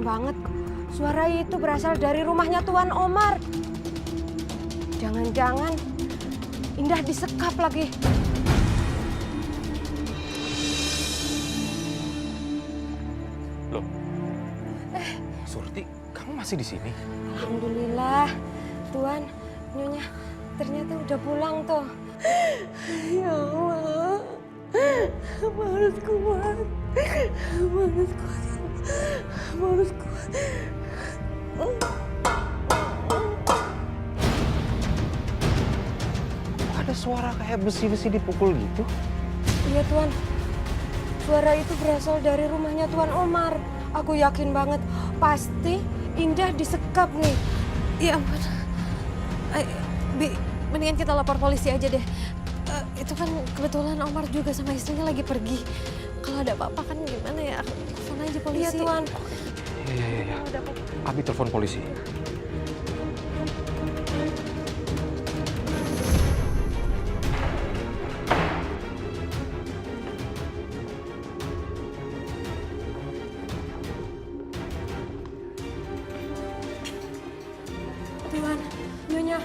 banget. Suara itu berasal dari rumahnya Tuan Omar. Jangan-jangan Indah disekap lagi. Loh, Surti, kamu masih di sini? Alhamdulillah, Tuan, Nyonya ternyata udah pulang tuh. Ya Allah, Mama harus kuat. Mama harus kuat. Mama harus kuat. Ada suara kayak besi-besi dipukul gitu? Iya Tuan, suara itu berasal dari rumahnya Tuan Omar. Aku yakin banget, pasti Indah disekap nih. Ya ampun. Bi, mendingan kita lapor polisi aja deh. Itu kan kebetulan Omar juga sama istrinya lagi pergi. Kalau ada apa-apa kan gimana ya? Telepon aja polisi. Iya Tuan. Iya. Abi telepon polisi. Tuan, Nyonya,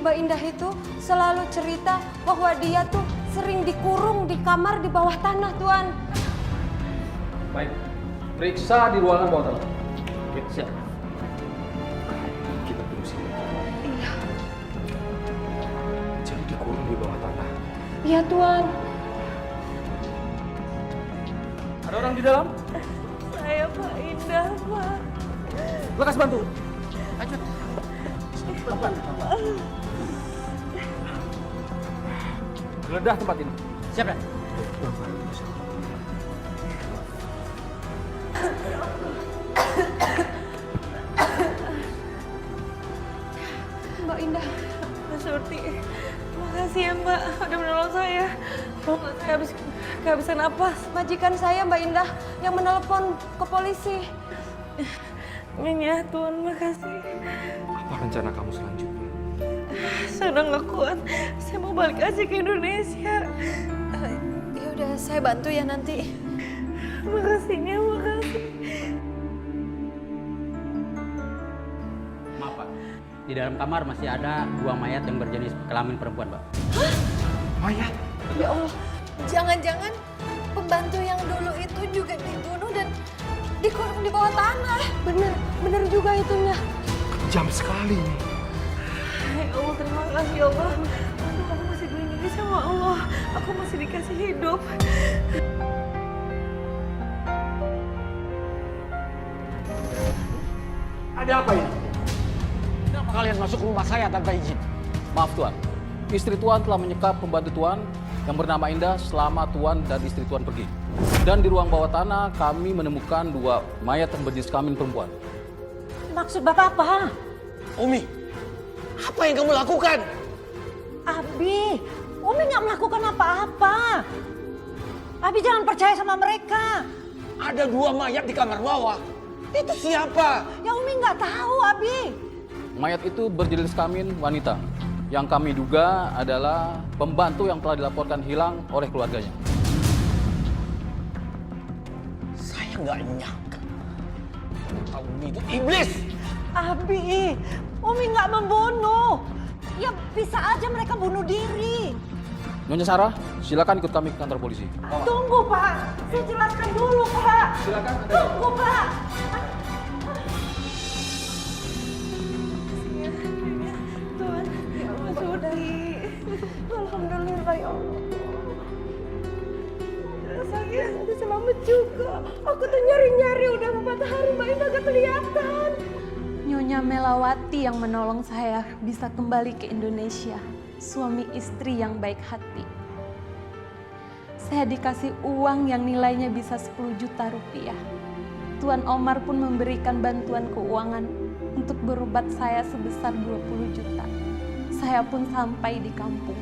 Mbak Indah itu selalu cerita bahwa dia tuh sering dikurung di kamar di bawah tanah, Tuan. Baik, periksa di ruangan bawah tanah. Oke, siap. Kita tunggu sini. Iya. Jadi dikurung di bawah tanah. Iya, Tuan. Ada orang di dalam? Saya Mbak Indah, Pak. Lekas bantu. Lanjut. Geledah tempat ini. Siap ya? Mbak Indah, Mbak Surti, makasih ya Mbak udah menolong saya. Kalau saya habis kehabisan napas. Majikan saya Mbak Indah yang menelepon ke polisi. Nyonya, Tuan makasih. Apa rencana kamu selanjutnya? Saya udah nggak kuat. Saya mau balik aja ke Indonesia. Ya udah, saya bantu ya nanti. Makasihnya, makasih. Maaf Pak, di dalam kamar masih ada 2 mayat yang berjenis kelamin perempuan Pak. Mayat? Ya Allah. Jangan-jangan pembantu yang dulu itu juga dibunuh dan dikurung di bawah tanah. Bener juga itunya. Kejam sekali nih. Ya Allah, terima kasih ya Allah. Untung aku masih dilindungi sama Allah. Aku masih dikasih hidup. Ada apa ini? Kenapa kalian masuk rumah saya tanpa izin? Maaf Tuan, istri Tuan telah menyekap pembantu Tuan yang bernama Indah selama Tuan dan istri Tuan pergi. Dan di ruang bawah tanah kami menemukan 2 mayat yang berjenis kelamin perempuan. Maksud Bapak apa? Umi, apa yang kamu lakukan? Abi, Umi nggak melakukan apa-apa. Abi jangan percaya sama mereka. Ada 2 mayat di kamar bawah. Itu siapa? Ya Umi nggak tahu, Abi. Mayat itu berjenis kelamin wanita yang kami duga adalah pembantu yang telah dilaporkan hilang oleh keluarganya. Saya nggak nyangka. Umi itu iblis. Abi, Umi nggak membunuh. Ya bisa aja mereka bunuh diri. Nyonya Sarah, silakan ikut kami ke kantor polisi. Tunggu Pak, saya jelaskan dulu Pak. Silakan. Tunggu Pak. Tuhan, ya Allah Surti. Alhamdulillah ya Allah. Saya udah selamat juga. Aku tuh nyari-nyari udah 4 hari Mbak Indah gak kelihatan. Nyonya Melawati yang menolong saya bisa kembali ke Indonesia. Suami istri yang baik hati. Saya dikasih uang yang nilainya bisa 10 juta rupiah. Tuan Omar pun memberikan bantuan keuangan untuk berobat saya sebesar 20 juta. Saya pun sampai di kampung.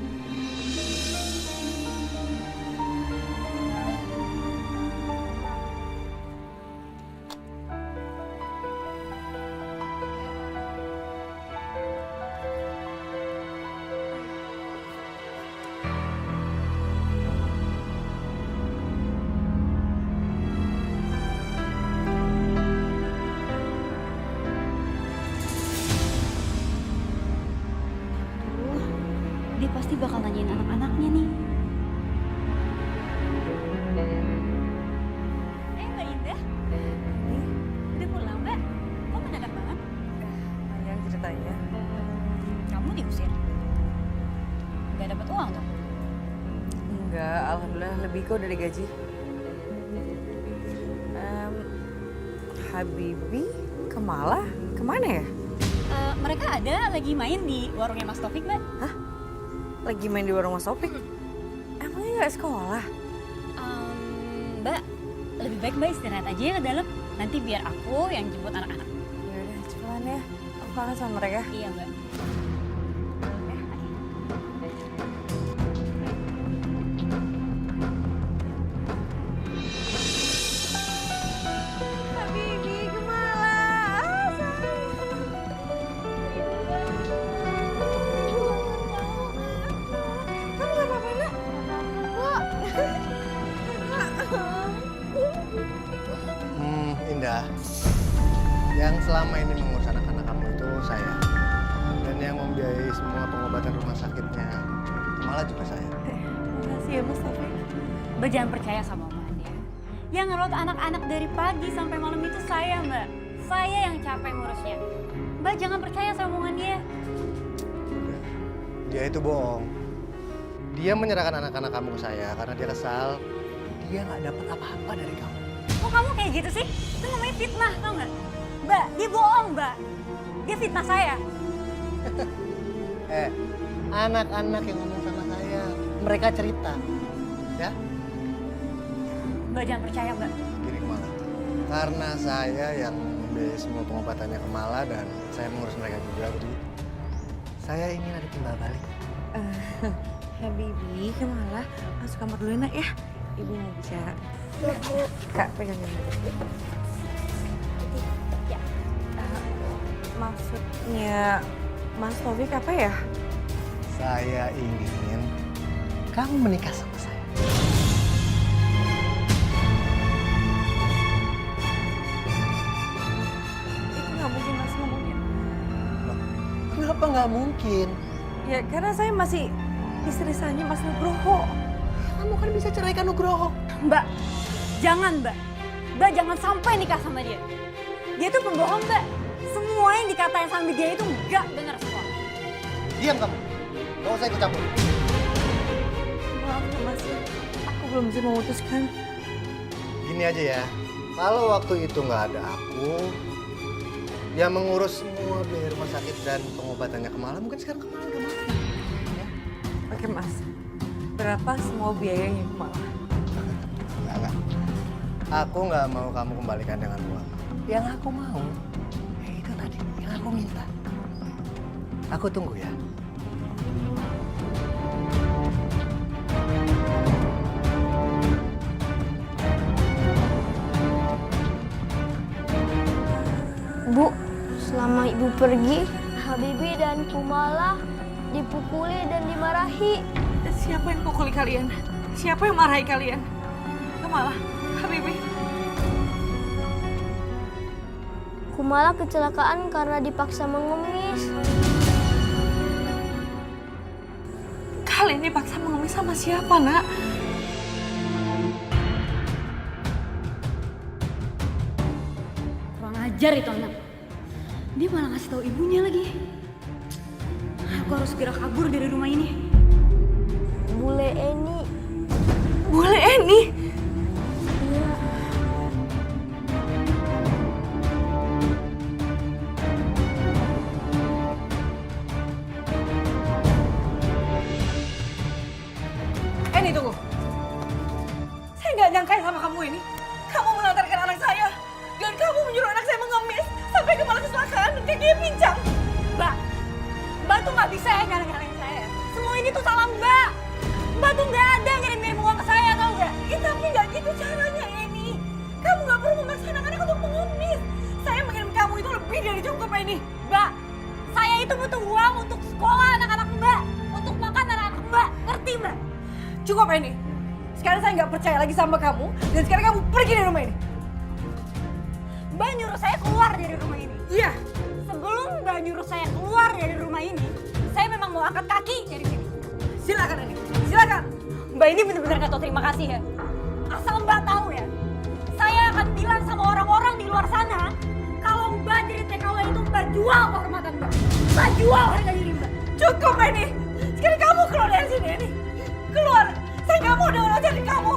pasti bakal nanyain anak-anaknya nih. Mbak Indah? Udah pulang, Mbak? Kok mendadak banget? Panjang ceritanya. Kamu diusir? Gak dapet uang tuh? Enggak, alhamdulillah lebih kok dari gaji. Habibi, Kamala, kemana ya? Mereka ada lagi main di warungnya Mas Taufik, Mbak. Hah? Lagi main di warung Mas Taufik? Emangnya nggak sekolah? Mbak, lebih baik Mbak istirahat aja ya ke dalam. Nanti biar aku yang jemput anak-anak. Ya udah, cepetan ya. Aku kangen sama mereka. Iya, Mbak. Habibi, Kamala, kamu nggak apa-apa, nak? Indah, yang selama ini mengurus anak-anak kamu itu saya. Dan yang membiayai semua pengobatan rumah sakitnya, malah juga saya. Makasih ya, Mas Taufik. Mbak jangan percaya sama omongan dia. Yang ngerawat anak-anak dari pagi sampai malam itu saya, Mbak. Saya yang capek ngurusnya. Mbak jangan percaya sama omongan dia. Dia itu bohong. Dia menyerahkan anak-anak kamu ke saya karena dia kesal. Dia nggak dapat apa-apa dari kamu. Kok kamu kayak gitu sih? Itu namanya fitnah, tau nggak? Mbak, dia bohong, Mbak. Dia fitnah saya. Anak-anak yang ngomong sama saya, mereka cerita. Ya? Mbak jangan percaya, Mbak. Gini Kamala, karena saya yang membiayai semua pengobatannya Kamala dan saya mengurus mereka juga, jadi saya ingin ada timbal balik. Habibi, Kamala, masuk kamar dulu nak ya. Ibu mau bicara. Kak, pegang ini. Ya. Maksudnya Mas Taufik apa ya? Saya ingin kamu menikah sama saya. Itu nggak mungkin Mas ngomongin. Kenapa nggak mungkin? Ya karena saya masih istri sahnya Mas Nugroho. Kamu kan bisa ceraikan Nugroho. Mbak, jangan, Mbak. Mbak jangan sampai nikah sama dia. Dia tuh pembohong, Mbak. Semua yang dikatain sama dia itu nggak benar semua. Diam kamu. Gak usah ikut campur. Maaf ya Mas, aku belum bisa memutuskan. Gini aja ya, kalau waktu itu nggak ada aku, yang mengurus semua biaya rumah sakit dan pengobatannya Kamala, mungkin sekarang Kamala udah mati. Ya? Oke Mas, berapa semua biayanya Kamala? Enggak. Aku nggak mau kamu kembalikan dengan uang. Yang aku mau, ya itu tadi, yang aku minta. Aku tunggu ya. Bu, selama ibu pergi, Habibi dan Kumala dipukuli dan dimarahi. Siapa yang pukuli kalian? Siapa yang marahi kalian? Kamala, Habibi. Kumala kecelakaan karena dipaksa mengemis. Kalian dipaksa mengemis sama siapa, nak? Kurang ajar itu anak. Dia malah ngasih tahu ibunya lagi. Aku harus segera kabur dari rumah ini. Bule Eni. Bule Eni? Iya. Eni, tunggu. Saya nggak nyangka sama kamu ini. Kamu melantarkan anak saya. Dan kamu menyuruh anak saya mengemis. Sampai kepala kecelakaan dan kakinya pincang. Mbak, Mbak tuh nggak bisa ya nyalain saya. Semua ini tuh salah Mbak. Mbak tuh nggak ada ngirim-ngirim uang ke saya, tau nggak? Tapi nggak gitu caranya, Eni. Kamu nggak perlu memaksa anak-anak untuk mengemis. Saya mengirim kamu itu lebih dari cukup, Eni. Mbak, saya itu butuh uang untuk sekolah anak-anak Mbak. Untuk makan anak-anak Mbak. Ngerti, Mbak? Cukup, Eni. Sekarang saya nggak percaya lagi sama kamu. Dan sekarang kamu pergi dari rumah ini. Mbak nyuruh saya keluar dari rumah ini. Iya. Sebelum Mbak nyuruh saya keluar dari rumah ini, saya memang mau angkat kaki dari sini. Silakan ini, silakan. Mbak ini benar-benar gak tahu terima kasih ya. Asal Mbak tahu ya, saya akan bilang sama orang-orang di luar sana kalau Mbak jadi TKW itu Mbak jual kehormatan Mbak. Mbak jual harga diri Mbak. Cukup ini. Sekarang kamu keluar dari sini ini. Keluar. Saya nggak mau dengar dari kamu.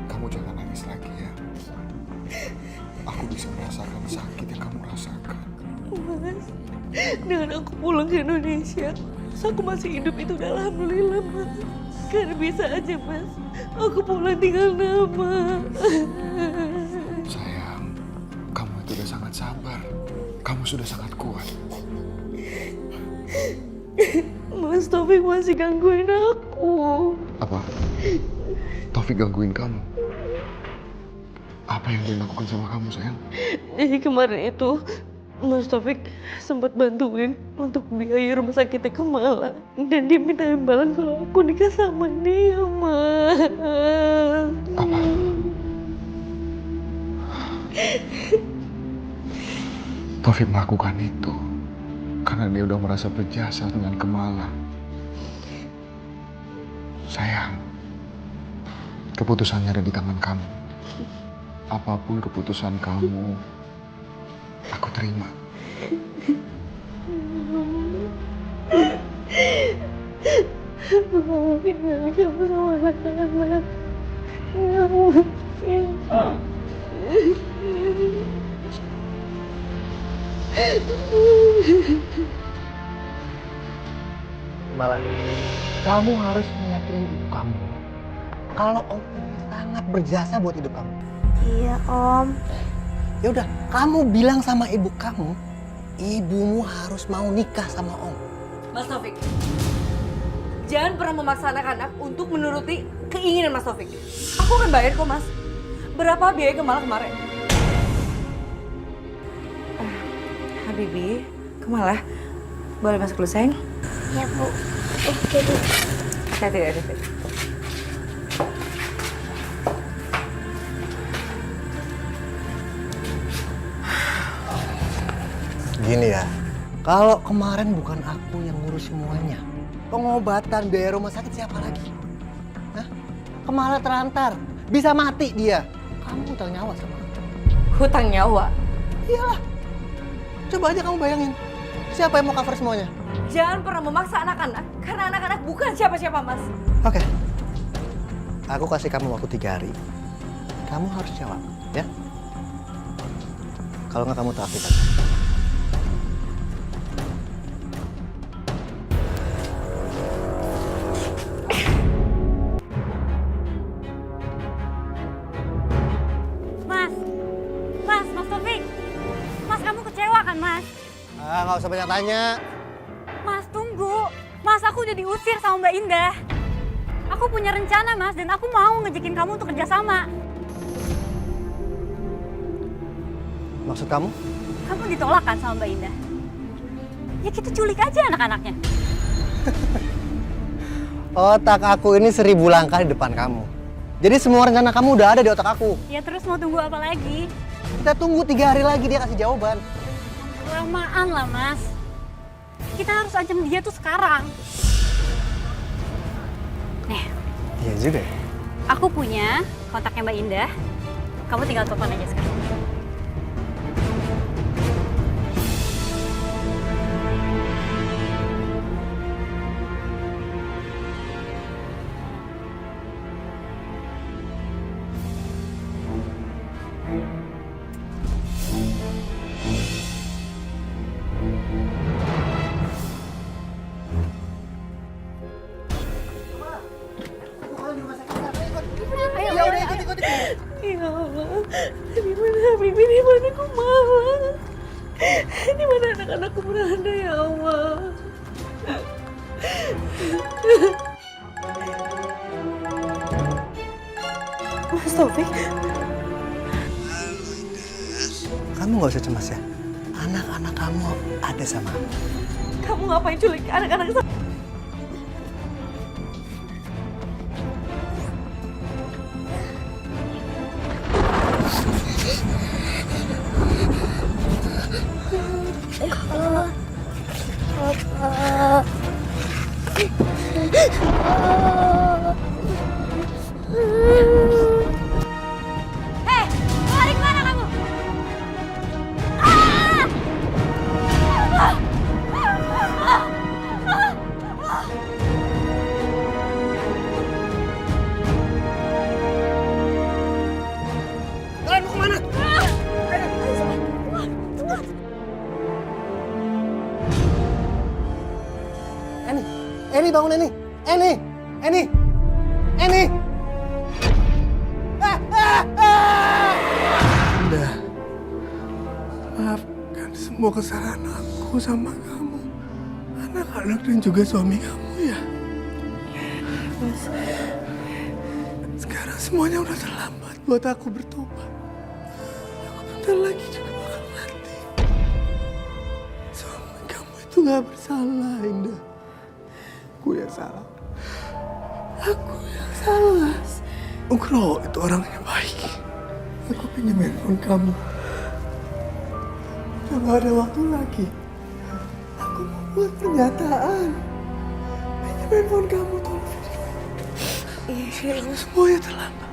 Kamu jangan nangis lagi ya. Aku bisa merasakan sakit yang kamu rasakan. Mas, dengan aku pulang ke Indonesia, aku masih hidup itu udah alhamdulillah, Mas. Karena bisa aja, Mas. Aku pulang tinggal nama. Sayang, kamu itu udah sangat sabar. Kamu sudah sangat kuat. Mas Taufik masih gangguin aku. Apa? Taufik gangguin kamu? Apa yang dia lakukan sama kamu, sayang? Jadi kemarin itu Mas Taufik sempat bantuin untuk biaya rumah sakitnya ke Malang. Dan dia minta imbalan kalau aku nikah sama dia, Mas. Apa? Taufik melakukan itu karena dia udah merasa berjasa dengan Kemala. Sayang, keputusannya ada di tangan kamu. Apapun keputusan kamu, aku terima. Aku gak mungkin gak kamu sama anak-anak. Gak mungkin. Malah, kamu harus meyakini ibu kamu kalau Om ini sangat berjasa buat hidup kamu. Iya, Om. Ya udah, kamu bilang sama ibu kamu, ibumu harus mau nikah sama Om. Mas Taufik, jangan pernah memaksa anak-anak untuk menuruti keinginan Mas Taufik. Aku akan bayar kok, Mas. Berapa biaya ke Malang kemarin? Habibi, ke Malang. Boleh masuk dulu, sayang? Ya, Bu. Oke, Bu. Hati-hati. Gini ya, kalau kemarin bukan aku yang ngurus semuanya, pengobatan, biaya rumah sakit siapa lagi? Hah? Kemala terantar, bisa mati dia. Kamu hutang nyawa sama aku. Hutang nyawa? Iyalah. Coba aja kamu bayangin, siapa yang mau cover semuanya? Jangan pernah memaksa anak-anak, karena anak-anak bukan siapa-siapa, Mas. Oke. Aku kasih kamu waktu 3 hari. Kamu harus jawab, ya? Kalau nggak kamu tak aktifkan. Mas Taufik. Mas, kamu kecewa kan, Mas? Nggak usah banyak tanya. Mas, tunggu. Mas, aku udah diusir sama Mbak Indah. Aku punya rencana, Mas, dan aku mau ngejakin kamu untuk kerjasama. Maksud kamu? Kamu ditolak kan sama Mbak Indah? Ya kita culik aja anak-anaknya. Otak aku ini 1000 langkah di depan kamu. Jadi semua rencana kamu udah ada di otak aku. Ya terus mau tunggu apa lagi? Kita tunggu 3 hari lagi dia kasih jawaban. Kelamaan lah, Mas. Kita harus ancam dia tuh sekarang. Nih. Iya juga ya. Aku punya kontaknya Mbak Indah. Kamu tinggal telepon aja sekarang. Ya Allah, di mana Habibi, di mana Kumala? Di mana anak-anakku berada, ya Allah? Mas Taufik. Kamu nggak usah cemas ya. Anak-anak kamu ada sama aku. Kamu ngapain culik anak-anak saya? Eni bangun Eni. Eni. Eni. Eni. Indah. Maafkan semua kesalahan aku sama kamu. Anak-anak dan juga suami kamu ya. Sekarang semuanya udah terlambat buat aku bertobat. Aku bentar lagi juga bakal mati. Suami kamu itu gak bersalah, Indah. Aku yang salah. Aku yang salah. Nugroho itu orangnya baik. Aku pinjam handphone kamu. Udah gak ada waktu lagi. Aku mau buat pernyataan. Pinjam handphone kamu, tolong video. Sebelum semuanya terlambat.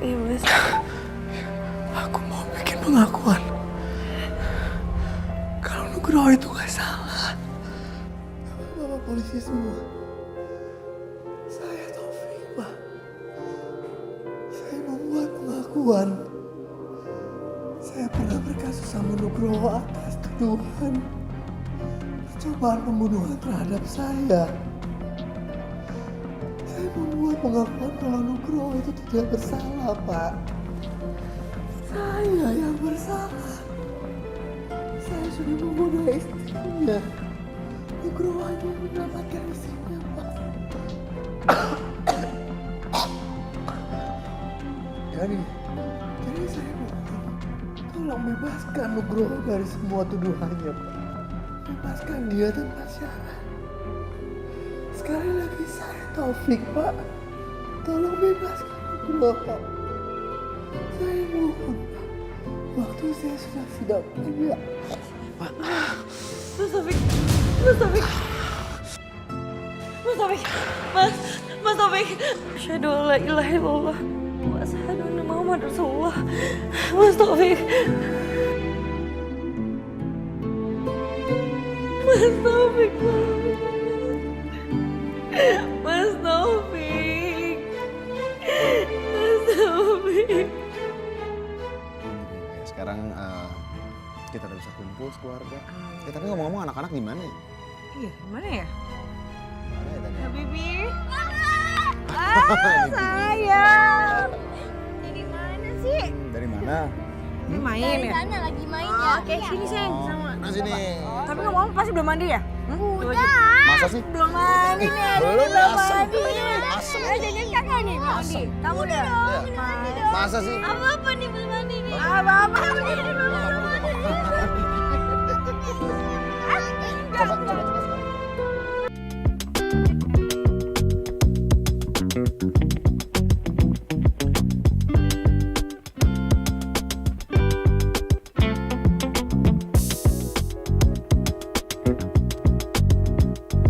Iya Mas. Aku mau bikin pengakuan. Kalau Nugroho itu gak salah. Bapak polisi semua. Saya Taufik, Pak. Saya membuat pengakuan. Saya pernah berkasus sama Nugroho atas tuduhan percobaan pembunuhan terhadap saya. Saya membuat pengakuan kalau Nugroho itu tidak bersalah, Pak. Saya yang bersalah. Saya sudah membunuh istrinya. Nugroho hanya menyelamatkan istrinya, Pak. Jadi saya mohon, tolong bebaskan Nugroho dari semua tuduhannya, Pak. Bebaskan dia tanpa syarat. Sekali lagi saya Taufik, Pak. Tolong bebaskan Nugroho. Saya mohon, Pak. Waktu saya sudah tidak banyak. Pak. Mas Taufik. Mas Taufik. Mas Taufik. Mas Taufik. Asyhadu an la ilaha illallah wa asyhadu anna Muhammadar Rasulullah. Mas Taufik. Mas Taufik. Mas Taufik. Mas Taufik. Sekarang kita udah bisa kumpul sekeluarga. Ya, tapi ngomong-ngomong anak-anak di mana ya? Iya, gimana ya? Mana ya tadi? Habibi. Sayang. Dari mana sih? Dari mana? Ini main ya? Sana lagi main ya. Oke, sini sayang sama. Nah sini. Tapi ngomong pasti belum mandi ya? Udah. Masa sih? Belum mandi nih. Belum belum asem. mandi. Asem. Jangan kakak nih mandi. Kamu udah. Masa sih? Apa-apa nih belum mandi nih. Apa-apa.